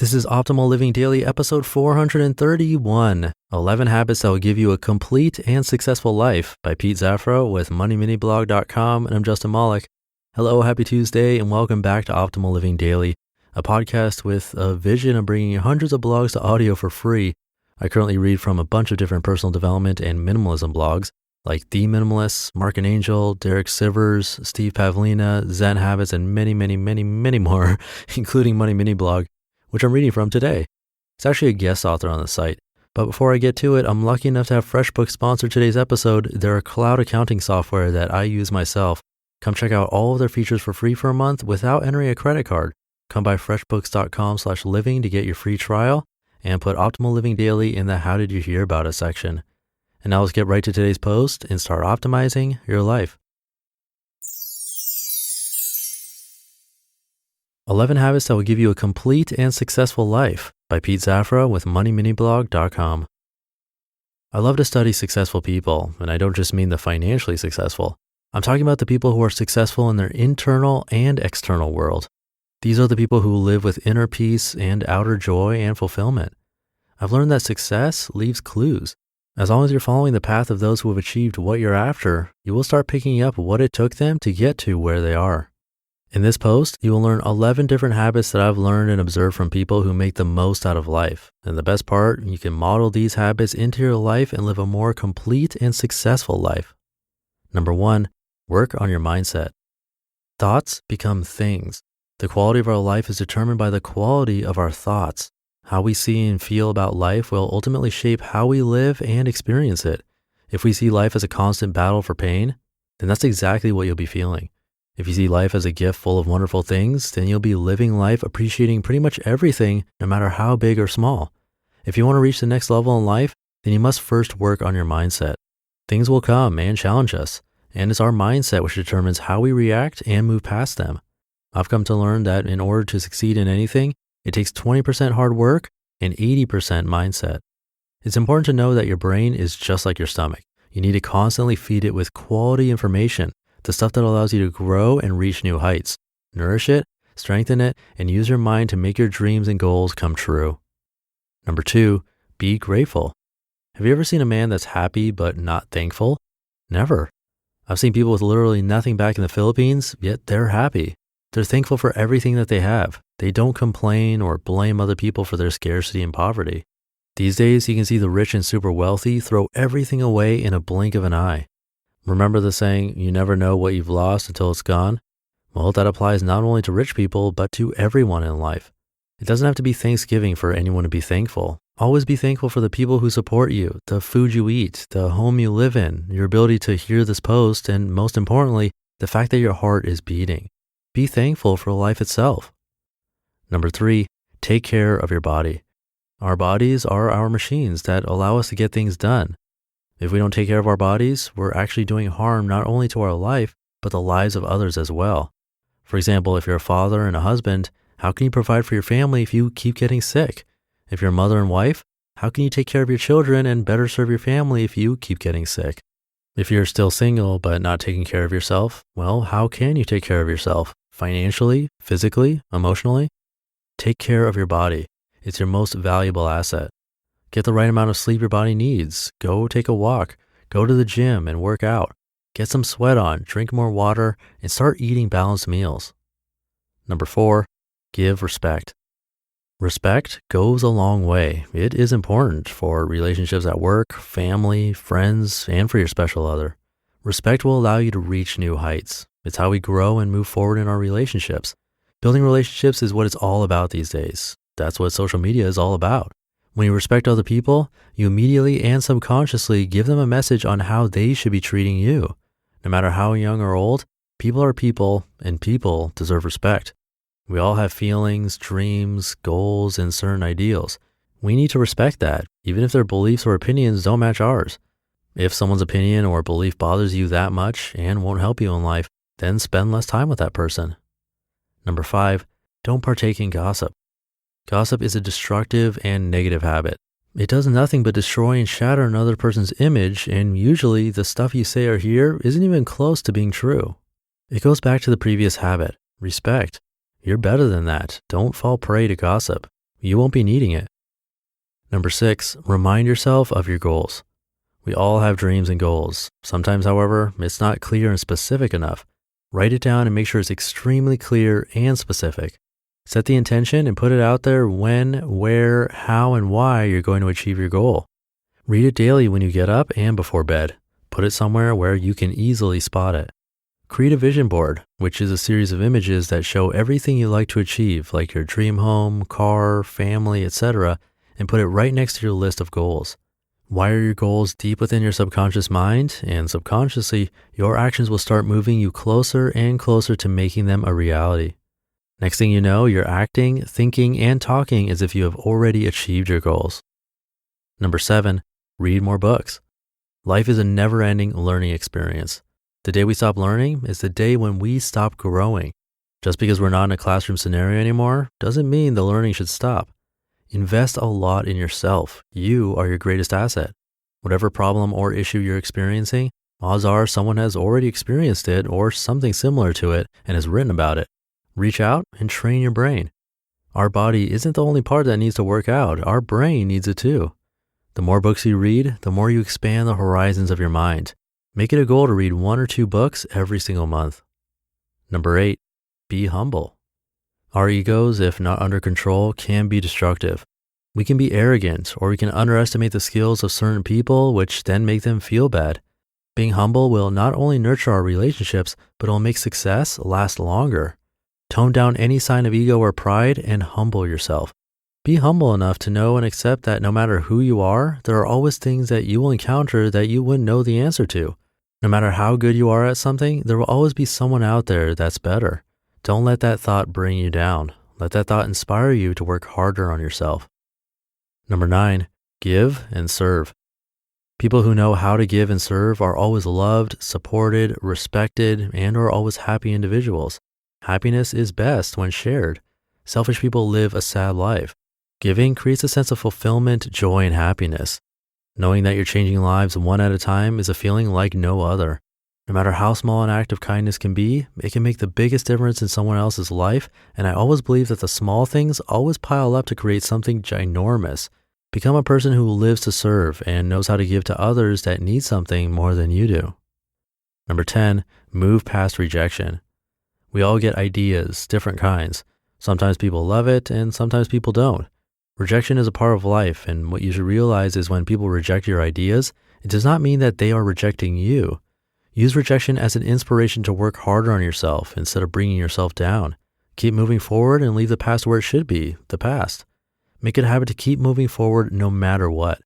This is Optimal Living Daily, episode 431, 11 Habits That Will Give You a Complete and Successful Life by Pete Zafra with MoneyMiniBlog.com, and I'm Justin Malik. Hello, happy Tuesday, and welcome back to Optimal Living Daily, a podcast with a vision of bringing you hundreds of blogs to audio for free. I currently read from a bunch of different personal development and minimalism blogs, like The Minimalists, Mark and Angel, Derek Sivers, Steve Pavlina, Zen Habits, and many more, including MoneyMiniBlog, which I'm reading from today. It's actually a guest author on the site. But before I get to it, I'm lucky enough to have FreshBooks sponsor today's episode. They're a cloud accounting software that I use myself. Come check out all of their features for free for a month without entering a credit card. Come by freshbooks.com/living to get your free trial and put Optimal Living Daily in the How Did You Hear About Us section. And now let's get right to today's post and start optimizing your life. 11 Habits That Will Give You a Complete and Successful Life by Pete Zafra with MoneyMiniBlog.com. I love to study successful people, and I don't just mean the financially successful. I'm talking about the people who are successful in their internal and external world. These are the people who live with inner peace and outer joy and fulfillment. I've learned that success leaves clues. As long as you're following the path of those who have achieved what you're after, you will start picking up what it took them to get to where they are. In this post, you will learn 11 different habits that I've learned and observed from people who make the most out of life. And the best part, you can model these habits into your life and live a more complete and successful life. Number 1, work on your mindset. Thoughts become things. The quality of our life is determined by the quality of our thoughts. How we see and feel about life will ultimately shape how we live and experience it. If we see life as a constant battle for pain, then that's exactly what you'll be feeling. If you see life as a gift full of wonderful things, then you'll be living life appreciating pretty much everything, no matter how big or small. If you want to reach the next level in life, then you must first work on your mindset. Things will come and challenge us, and it's our mindset which determines how we react and move past them. I've come to learn that in order to succeed in anything, it takes 20% hard work and 80% mindset. It's important to know that your brain is just like your stomach. You need to constantly feed it with quality information, the stuff that allows you to grow and reach new heights. Nourish it, strengthen it, and use your mind to make your dreams and goals come true. Number 2, be grateful. Have you ever seen a man that's happy but not thankful? Never. I've seen people with literally nothing back in the Philippines, yet they're happy. They're thankful for everything that they have. They don't complain or blame other people for their scarcity and poverty. These days, you can see the rich and super wealthy throw everything away in a blink of an eye. Remember the saying, you never know what you've lost until it's gone? Well, that applies not only to rich people, but to everyone in life. It doesn't have to be Thanksgiving for anyone to be thankful. Always be thankful for the people who support you, the food you eat, the home you live in, your ability to hear this post, and most importantly, the fact that your heart is beating. Be thankful for life itself. Number 3, take care of your body. Our bodies are our machines that allow us to get things done. If we don't take care of our bodies, we're actually doing harm not only to our life, but the lives of others as well. For example, if you're a father and a husband, how can you provide for your family if you keep getting sick? If you're a mother and wife, how can you take care of your children and better serve your family if you keep getting sick? If you're still single but not taking care of yourself, well, how can you take care of yourself? Financially, physically, emotionally? Take care of your body. It's your most valuable asset. Get the right amount of sleep your body needs. Go take a walk. Go to the gym and work out. Get some sweat on, drink more water, and start eating balanced meals. Number 4, give respect. Respect goes a long way. It is important for relationships at work, family, friends, and for your special other. Respect will allow you to reach new heights. It's how we grow and move forward in our relationships. Building relationships is what it's all about these days. That's what social media is all about. When you respect other people, you immediately and subconsciously give them a message on how they should be treating you. No matter how young or old, people are people, and people deserve respect. We all have feelings, dreams, goals, and certain ideals. We need to respect that, even if their beliefs or opinions don't match ours. If someone's opinion or belief bothers you that much and won't help you in life, then spend less time with that person. Number 5, don't partake in gossip. Gossip is a destructive and negative habit. It does nothing but destroy and shatter another person's image, and usually the stuff you say or hear isn't even close to being true. It goes back to the previous habit, respect. You're better than that. Don't fall prey to gossip. You won't be needing it. Number 6, remind yourself of your goals. We all have dreams and goals. Sometimes, however, it's not clear and specific enough. Write it down and make sure it's extremely clear and specific. Set the intention and put it out there when, where, how, and why you're going to achieve your goal. Read it daily when you get up and before bed. Put it somewhere where you can easily spot it. Create a vision board, which is a series of images that show everything you like to achieve, like your dream home, car, family, etc., and put it right next to your list of goals. Wire your goals deep within your subconscious mind, and subconsciously, your actions will start moving you closer and closer to making them a reality. Next thing you know, you're acting, thinking, and talking as if you have already achieved your goals. Number 7, read more books. Life is a never-ending learning experience. The day we stop learning is the day when we stop growing. Just because we're not in a classroom scenario anymore doesn't mean the learning should stop. Invest a lot in yourself. You are your greatest asset. Whatever problem or issue you're experiencing, odds are someone has already experienced it or something similar to it and has written about it. Reach out and train your brain. Our body isn't the only part that needs to work out. Our brain needs it too. The more books you read, the more you expand the horizons of your mind. Make it a goal to read 1 or 2 books every single month. Number 8, be humble. Our egos, if not under control, can be destructive. We can be arrogant, or we can underestimate the skills of certain people, which then make them feel bad. Being humble will not only nurture our relationships, but it will make success last longer. Tone down any sign of ego or pride and humble yourself. Be humble enough to know and accept that no matter who you are, there are always things that you will encounter that you wouldn't know the answer to. No matter how good you are at something, there will always be someone out there that's better. Don't let that thought bring you down. Let that thought inspire you to work harder on yourself. Number 9, give and serve. People who know how to give and serve are always loved, supported, respected, and are always happy individuals. Happiness is best when shared. Selfish people live a sad life. Giving creates a sense of fulfillment, joy, and happiness. Knowing that you're changing lives one at a time is a feeling like no other. No matter how small an act of kindness can be, it can make the biggest difference in someone else's life, and I always believe that the small things always pile up to create something ginormous. Become a person who lives to serve and knows how to give to others that need something more than you do. Number 10, move past rejection. We all get ideas, different kinds. Sometimes people love it and sometimes people don't. Rejection is a part of life, and what you should realize is when people reject your ideas, it does not mean that they are rejecting you. Use rejection as an inspiration to work harder on yourself instead of bringing yourself down. Keep moving forward and leave the past where it should be, the past. Make it a habit to keep moving forward no matter what.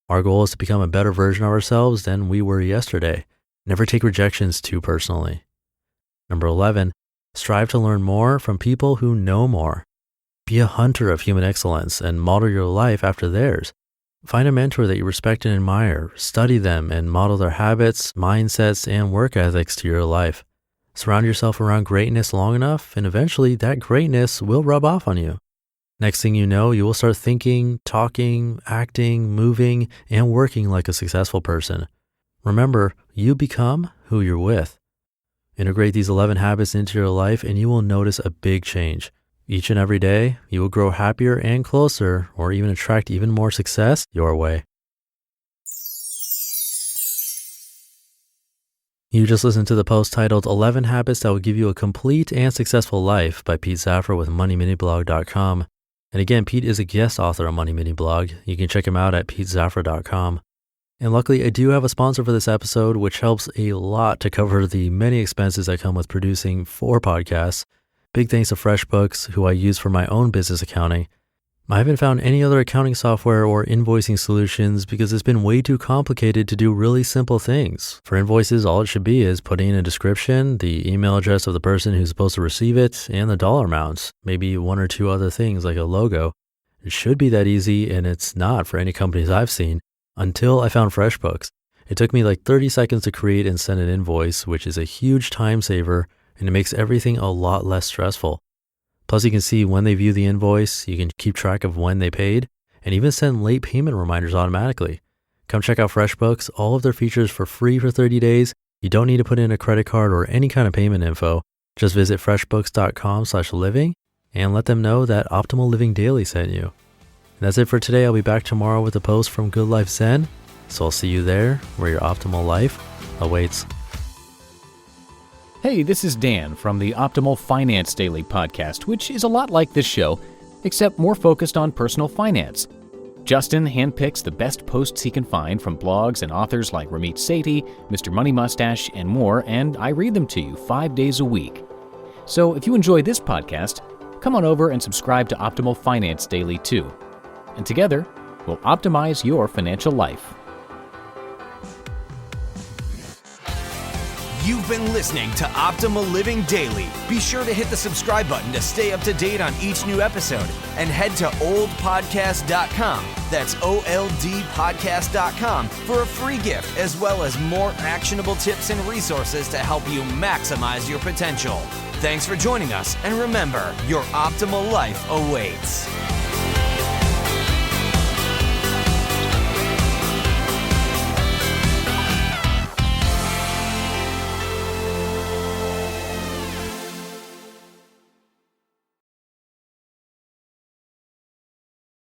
Our goal is to become a better version of ourselves than we were yesterday. Never take rejections too personally. Number 11, strive to learn more from people who know more. Be a hunter of human excellence and model your life after theirs. Find a mentor that you respect and admire, study them, and model their habits, mindsets, and work ethics to your life. Surround yourself around greatness long enough, and eventually that greatness will rub off on you. Next thing you know, you will start thinking, talking, acting, moving, and working like a successful person. Remember, you become who you're with. Integrate these 11 habits into your life, and you will notice a big change. Each and every day, you will grow happier and closer, or even attract even more success your way. You just listened to the post titled 11 Habits That Will Give You a Complete and Successful Life by Pete Zafra with MoneyMiniBlog.com. And again, Pete is a guest author on MoneyMiniBlog. You can check him out at PeteZafra.com. And luckily, I do have a sponsor for this episode, which helps a lot to cover the many expenses that come with producing 4 podcasts. Big thanks to FreshBooks, who I use for my own business accounting. I haven't found any other accounting software or invoicing solutions because it's been way too complicated to do really simple things. For invoices, all it should be is putting in a description, the email address of the person who's supposed to receive it, and the dollar amounts, maybe 1 or 2 other things like a logo. It should be that easy, and it's not for any companies I've seen, until I found FreshBooks. It took me like 30 seconds to create and send an invoice, which is a huge time saver, and it makes everything a lot less stressful. Plus, you can see when they view the invoice, you can keep track of when they paid, and even send late payment reminders automatically. Come check out FreshBooks, all of their features for free for 30 days. You don't need to put in a credit card or any kind of payment info. Just visit freshbooks.com/living and let them know that Optimal Living Daily sent you. And that's it for today. I'll be back tomorrow with a post from Good Life Zen. So I'll see you there where your optimal life awaits. Hey, this is Dan from the Optimal Finance Daily podcast, which is a lot like this show, except more focused on personal finance. Justin handpicks the best posts he can find from blogs and authors like Ramit Sethi, Mr. Money Mustache, and more, and I read them to you 5 days a week. So if you enjoy this podcast, come on over and subscribe to Optimal Finance Daily too. And together, we'll optimize your financial life. You've been listening to Optimal Living Daily. Be sure to hit the subscribe button to stay up to date on each new episode and head to oldpodcast.com. That's OLDpodcast.com for a free gift as well as more actionable tips and resources to help you maximize your potential. Thanks for joining us, and remember, your optimal life awaits.